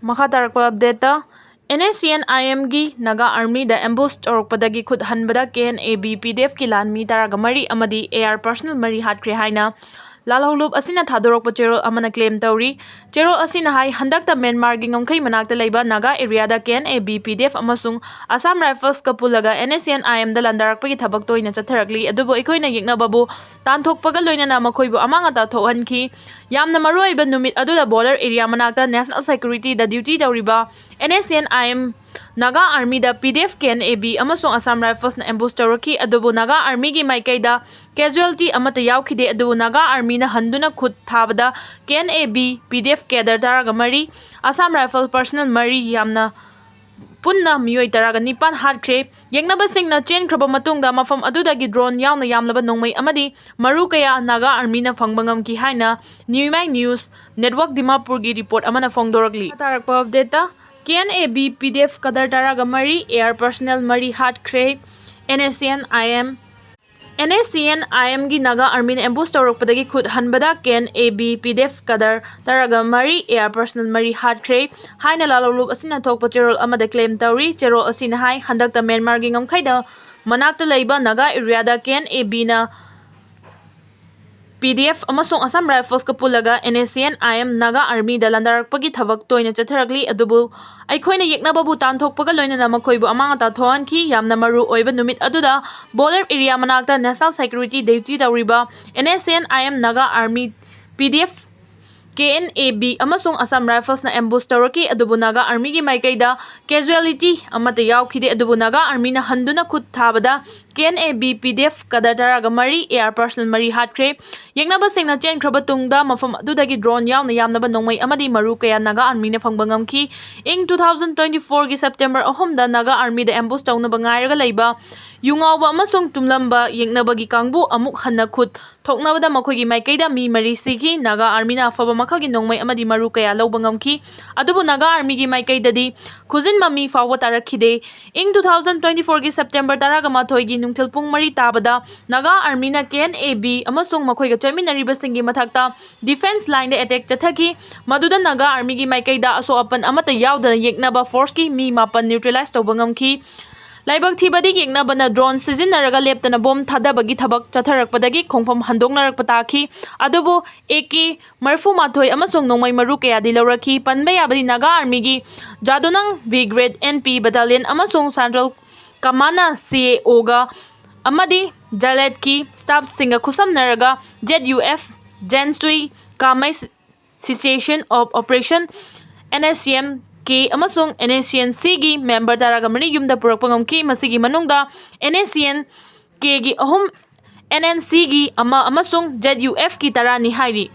Makha tarakpa update NSCN IM gi Naga Army da ambush torokpadagi khud hanbada KNAB PDF ki lanmi taraga mari amadi AR personal mari Hatkhre haina lalholub asina thadorokpa cherol amana claim tawri cherol asina hai handakta Myanmar gi ngomkhai manakta leiba Naga area da KNAB PDF amasung Assam Rifles ka pulaga NSCN IM da landarakpagi thabak toina chatharakli adubo ikoina yeknababu tanthokpaga loinana makhoibu amangata thokhanki yamna maruiba numit adula border area manakta national security da duty tawriba NSCN IM Naga Army da PDF KNAB amasung Assam Rifles na ambush tawraki adubu Naga Army gi maikaida casualty amata yawkhide adubu Naga Army na handuna khud thabada KNAB PDF cadre taraga mari Assam Rifle personal mari yamna punna miyoi taraga nipan Hatkhre yengnaba singna chen khraba matungda mafam adudagi drone yawna yamlaba nongmai amadi maru kaya Naga Army na fangbangam ki haina Newmai News Network Dimapur gi report amana fongdoragli tarakpa update KNAB PDF kadar taraga mari air personnel mari Hatkhre NSCN IM gi Naga Army na ambush tawrokpadagi khud hanbada KNAB PDF kadar taraga mari air personnel mari Hatkhre haina lalolub asina thokpa cherol amada claim tawri cherol asina hai handakta Myanmar gi ngamkhaida manakta leiba Naga area da KNAB na PDF amasung Assam Rifles ka pulaga NSCN IM Naga Army da landarakpagi thabak toina chatharakli adubu aikoina yeknababu tanthokpaga loinana makhoibu amangata thohanki yamna maru oiba numit aduda border area manakta national security duty tawriba NSCN IM Naga Army PDF KNAB amasung Assam Rifles na ambush tawraki adubu Naga Army gi maikaida casualty amata yawkhide adubu Naga Army na handuna khud thabada KNAB PDF kadar taraga mari air personal mari Hatkhre yengnaba singna chen khraba tungda mafam adudagi drone yawna yamnaba nongmai amadi maru kaya Naga Army na fangbangam ing 2024 gi September ahomda Naga Army da ambush tawnaba ngairaga leiba yungawba amasung tumlamba yengnaba gi kangbu amuk hanna khud thoknabada makhoigi maikaida mi mari sigi Naga Army na afaba makhalgi nongmai amadi maru kaya lawbangamki adubu Naga Army gi maikaidadi khuzin mami fawwa tarakhide ing 2024 gi September taraga mathoigi nungthil pung mari tabada Naga Army na KNAB amasung makhoiga chaminariba singi mathakta defense line de attack chathaki maduda Naga Army gi maikaida aso apan amata yawdana yeknaba force ki mi mapan neutralize tawbangamki Laibak thibadi yeknaba na drone sizinaraga leptana bom thadabagi thabak chatharakpadagi khongpham handoknarakpataki adubu AK marfu mathoi amasung nongmai maru kaya dilawraki panba yabadi Naga Army gi Jadonang B grade NP battalion amasung Central Kamana CAO ga Amadi Jalet ki staff singa khusam naraga ZUF Jensui Kamai situation of operation NSCM K amasung NSCN C gi member taraga mani yumda purakpangamki masigi manungda NSCN K gi ahum NNC gi ama amasung ZUF ki tarani hairi